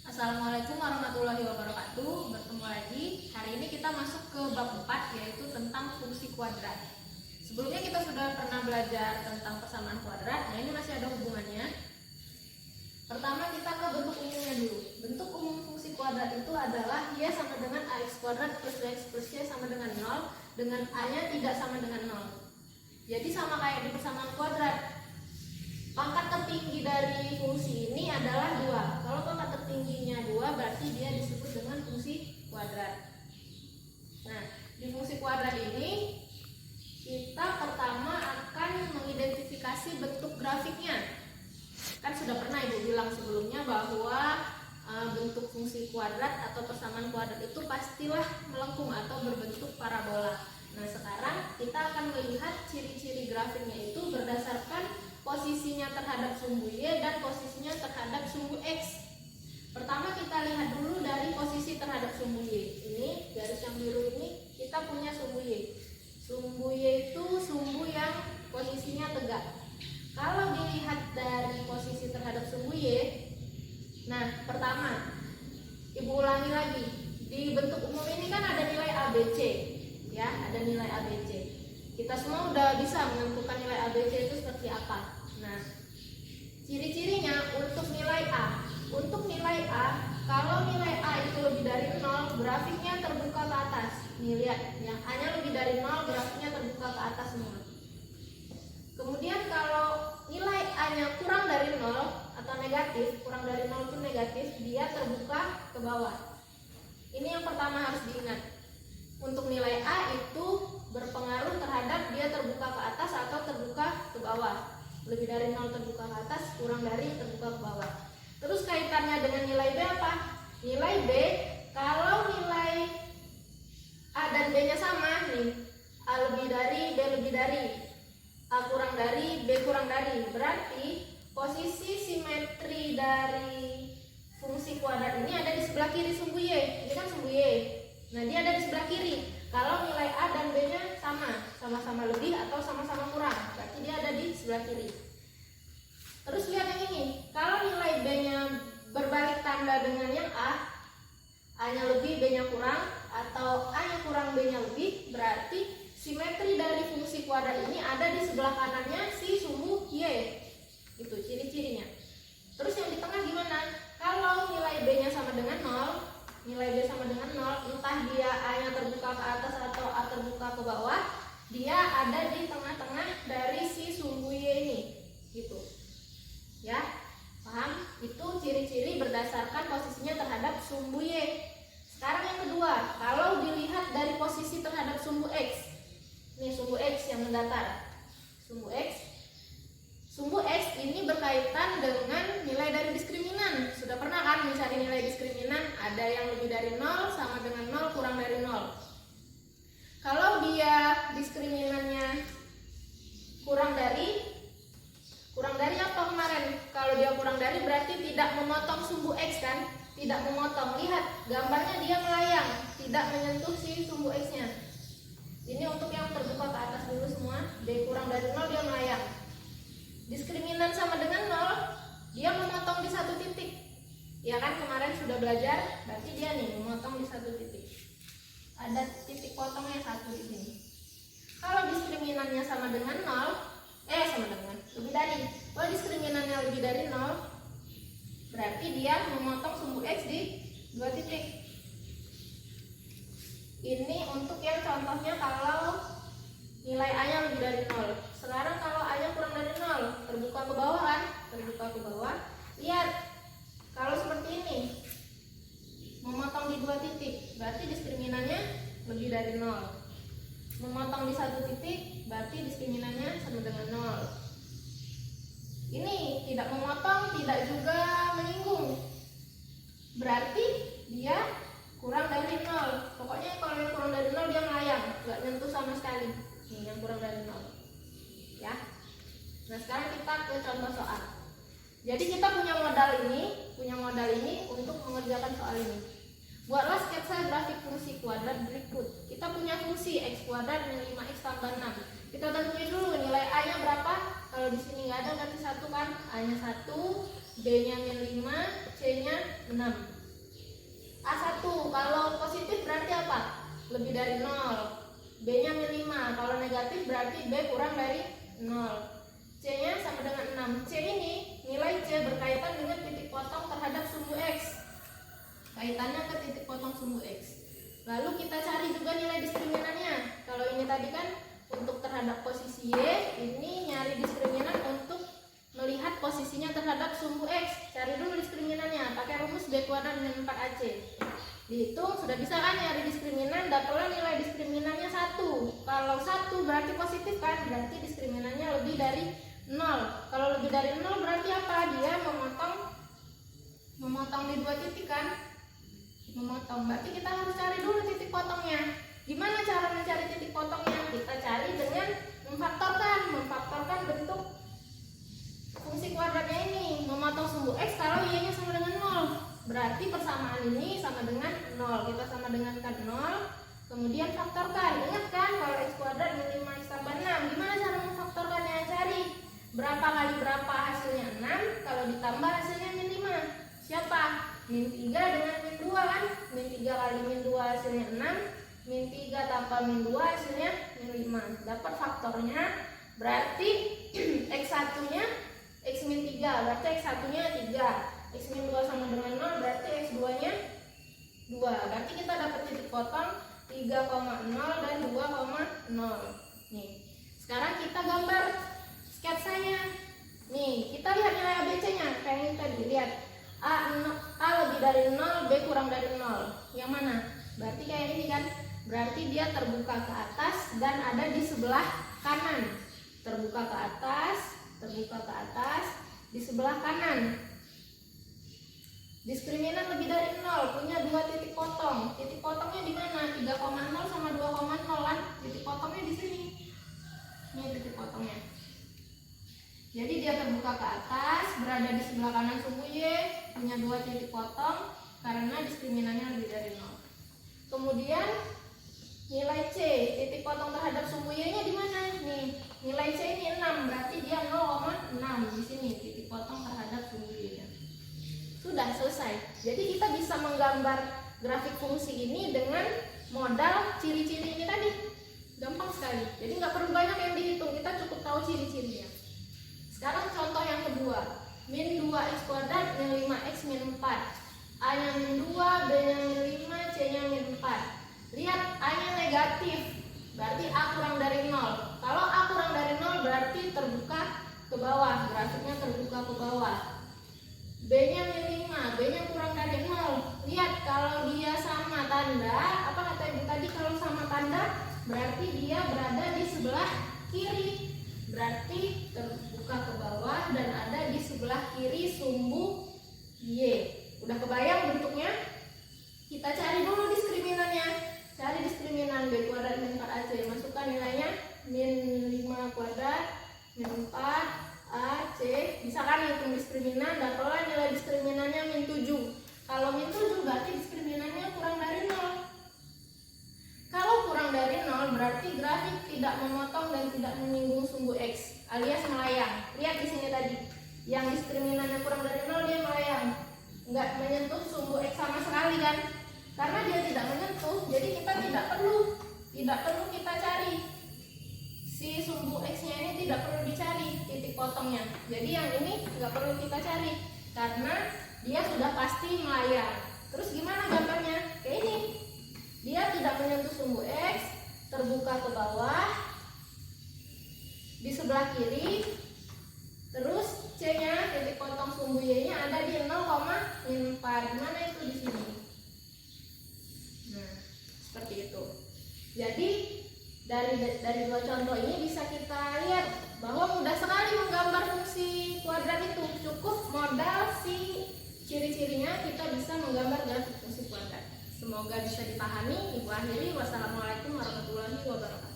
Assalamualaikum warahmatullahi wabarakatuh. Bertemu lagi. Hari ini kita masuk ke bab 4, yaitu tentang fungsi kuadrat. Sebelumnya kita sudah pernah belajar tentang persamaan kuadrat. Nah, ini masih ada hubungannya. Pertama kita ke bentuk umumnya dulu. Bentuk umum fungsi kuadrat itu adalah y sama dengan ax kuadrat plus bx plus y sama dengan 0, dengan a-nya tidak sama dengan 0. Jadi sama kayak di persamaan kuadrat. Pangkat tertinggi dari fungsi ini adalah 2. Kalau pangkat tertingginya 2 berarti dia disebut dengan fungsi kuadrat. Nah, di fungsi kuadrat ini kita pertama akan mengidentifikasi bentuk grafiknya. Kan sudah pernah Ibu bilang sebelumnya bahwa bentuk fungsi kuadrat atau persamaan kuadrat itu pastilah melengkung atau berbentuk parabola. Nah, sekarang kita akan melihat ciri-ciri grafiknya itu berdasarkan posisinya terhadap sumbu Y dan posisinya terhadap sumbu X. Pertama kita lihat dulu dari posisi terhadap sumbu Y. Ini garis yang biru ini kita punya sumbu Y. Sumbu Y itu sumbu yang posisinya tegak. Kalau dilihat dari posisi terhadap sumbu Y, nah pertama Ibu ulangi lagi. Di bentuk umum ini kan ada nilai ABC, ya, ada nilai ABC. Kita semua udah bisa menentukan nilai ABC itu seperti apa. Nah, ciri-cirinya untuk nilai A. Untuk nilai A, kalau nilai A itu lebih dari 0, grafiknya terbuka ke atas. Nih lihat, yang A-nya lebih dari 0, grafiknya terbuka ke atas semua. Kemudian kalau nilai A-nya kurang dari 0 atau negatif, kurang dari 0 itu negatif, dia terbuka ke bawah. Ini yang pertama harus diingat. Untuk nilai A itu berpengaruh terhadap dia terbuka ke atas atau terbuka ke bawah. Lebih dari 0 terbuka ke atas, kurang dari terbuka ke bawah. Terus kaitannya dengan nilai B apa? Nilai B, kalau nilai A dan B nya sama nih, A lebih dari, B lebih dari, A kurang dari, B kurang dari, berarti posisi simetri dari fungsi kuadrat ini ada di sebelah kiri sumbu Y. Ini kan sumbu Y. Nah, dia ada di sebelah kiri. Kalau nilai A dan B nya sama-sama lebih atau sama-sama kurang, berarti dia ada di sebelah kiri. Terus lihat yang ini. Kalau nilai B nya berbalik tanda dengan yang A nya lebih, B nya kurang, atau A nya kurang, B nya lebih, berarti simetri dari fungsi kuadrat ini ada di sebelah kanannya si sumbu Y. Itu ciri-cirinya. Terus yang di tengah gimana? Kalau nilai B nya sama dengan 0, nilai B sama dengan 0, entah dia A-nya terbuka ke atas atau A terbuka ke bawah, dia ada di tengah-tengah dari si sumbu Y ini, gitu. Ya, paham? Itu ciri-ciri berdasarkan posisinya terhadap sumbu Y. Sekarang yang kedua, kalau dilihat dari posisi terhadap sumbu X. Nih sumbu X yang mendatar. Sumbu X. Sumbu X ini berkaitan dengan nilai dari diskriminan. Sudah pernah kan mencari nilai diskriminan? Ada yang lebih dari 0 sama dengan 0 kurang dari 0. Kalau dia diskriminannya kurang dari apa kemarin? Kalau dia kurang dari berarti tidak memotong sumbu X kan? Tidak memotong. Lihat gambarnya dia melayang, tidak menyentuh si sumbu X-nya. Ini untuk yang terbuka ke atas dulu semua. D kurang dari 0 dia melayang. Diskriminan sama dengan 0, dia memotong di satu titik. Ya kan kemarin sudah belajar, berarti dia nih memotong di satu titik. Ada titik potongnya satu di sini. Kalau diskriminannya sama dengan 0, lebih dari. Kalau diskriminannya lebih dari 0, berarti dia memotong sumbu X di dua titik. Ini untuk yang contohnya kalau nilai A-nya lebih dari 0. Sekarang kalau A-nya kurang dari 0, terbuka ke bawah kan? Terbuka ke bawah. Lihat, kalau seperti ini, memotong di dua titik, berarti diskriminannya lebih dari 0. Memotong di satu titik, berarti diskriminannya sama dengan 0. Ini tidak memotong, tidak juga menyinggung, berarti dia kurang dari 0. Pokoknya kalau yang kurang dari 0 dia melayang, nggak nyentuh sama sekali. Nih yang kurang dari 0. Ya. Nah, sekarang kita ke contoh soal. Jadi kita punya modal ini untuk mengerjakan soal ini. Buatlah sketsa grafik fungsi kuadrat berikut. Kita punya fungsi x kuadrat min 5x tambah 6. Kita tentuin dulu nilai A-nya berapa. Kalau di sini nggak ada berarti 1 kan. A-nya 1, B-nya min 5, C-nya 6. A1. Kalau positif berarti apa? Lebih dari 0. B-nya min 5. Kalau negatif berarti B kurang dari 0. C-nya sama dengan 6. C ini, nilai C berkaitan dengan titik potong terhadap sumbu X. Kaitannya ke titik potong sumbu X. Lalu kita cari juga nilai diskriminannya. Kalau ini tadi kan untuk terhadap posisi Y, ini nyari diskriminan untuk melihat posisinya terhadap sumbu X. Cari dulu diskriminannya, pakai rumus B kuadrat min 4AC. Dihitung, sudah bisa kan nyari diskriminan, dapatlah nilai diskriminannya 1. Kalau 1 berarti positif kan, berarti diskriminannya lebih dari 0. Kalau lebih dari 0 berarti apa? Dia memotong di 2 titik kan? Memotong. Berarti kita harus cari dulu titik potongnya. Gimana cara mencari titik potongnya? Kita cari dengan memfaktorkan bentuk fungsi kuadratnya ini. Memotong sumbu X kalau Y-nya sama dengan 0. Berarti persamaan ini sama dengan 0. Kita sama dengankan 0. Kemudian faktorkan. Ingat kan kalau X kuadrat min 5X tambah 6. Gimana cara memfaktorkannya? Cari. Berapa kali berapa hasilnya 6, kalau ditambah hasilnya min 5. Siapa? Min 3 dengan min 2 kan? Min 3 kali min 2 hasilnya 6, min 3 tambah min 2 hasilnya min 5. Dapat faktornya, berarti X1 nya X min 3, berarti X1 nya 3. X min 2 sama dengan 0, berarti X2 nya 2. Berarti kita dapat titik potong 3,0 dan 2,0. Nih, sekarang kita gambar sketsanya. Nih, kita lihat nilai ABC-nya. Kayak ini tadi, lihat. A lebih dari 0, B kurang dari 0. Yang mana? Berarti kayak ini kan. Berarti dia terbuka ke atas dan ada di sebelah kanan. Terbuka ke atas, di sebelah kanan. Diskriminan lebih dari 0, punya 2 titik potong. Titik potongnya di mana? 3,0 sama 2,0 kan? Titik potongnya di sini. Ini titik potongnya. Jadi dia terbuka ke atas, berada di sebelah kanan sumbu Y, punya 2 titik potong karena diskriminannya lebih dari 0. Kemudian nilai C, titik potong terhadap sumbu Y-nya di mana? Nih, nilai C ini 6, berarti dia 0,6 di sini titik potong terhadap sumbu Y-nya. Sudah selesai. Jadi kita bisa menggambar grafik fungsi ini dengan modal ciri-ciri ini tadi. Gampang sekali. Jadi nggak perlu banyak yang dihitung, kita cukup tahu ciri-cirinya. Sekarang contoh yang kedua, min 2x kuadrat min 5x min 4. A nya min 2, B nya min 5, C nya min 4. Lihat A nya negatif, berarti A kurang dari 0. Kalau A kurang dari 0 berarti terbuka ke bawah, grafiknya terbuka ke bawah. B nya min 5, B nya kurang dari 0. Lihat kalau dia sama tanda, apa kata ibu tadi, kalau sama tanda berarti dia berada di sebelah kiri. Berarti terbuka ke bawah dan ada di sebelah kiri sumbu Y. Udah kebayang bentuknya? Kita cari dulu diskriminannya. Cari diskriminan B kuadrat min 4AC. Masukkan nilainya min 5 kuadrat min 4 AC. Bisa kan hitung diskriminan, dapatlah nilai diskriminannya min 7. Kalau min 7 berarti diskriminannya kurang dari 0. Kalau kurang dari 0 berarti grafik tidak memotong dan tidak menyinggung sumbu X alias melayang. Lihat di sini tadi, yang diskriminannya kurang dari 0 dia melayang, nggak menyentuh sumbu X sama sekali kan? Karena dia tidak menyentuh, jadi kita tidak perlu kita cari si sumbu X-nya ini, tidak perlu dicari titik potongnya. Jadi yang ini nggak perlu kita cari karena dia sudah pasti melayang. Terus gimana gambarnya? Kayak ini. Dia tidak menyentuh sumbu X, terbuka ke bawah, di sebelah kiri, terus C-nya, titik potong sumbu Y-nya ada di 0,4. Mana itu di sini? Nah, seperti itu. Jadi dari 2 contoh ini bisa kita lihat bahwa mudah sekali menggambar fungsi kuadrat itu. Cukup modal si ciri-cirinya kita bisa menggambar grafik fungsi kuadrat. Semoga bisa dipahami. Ibu akhiri. Wassalamualaikum warahmatullahi wabarakatuh.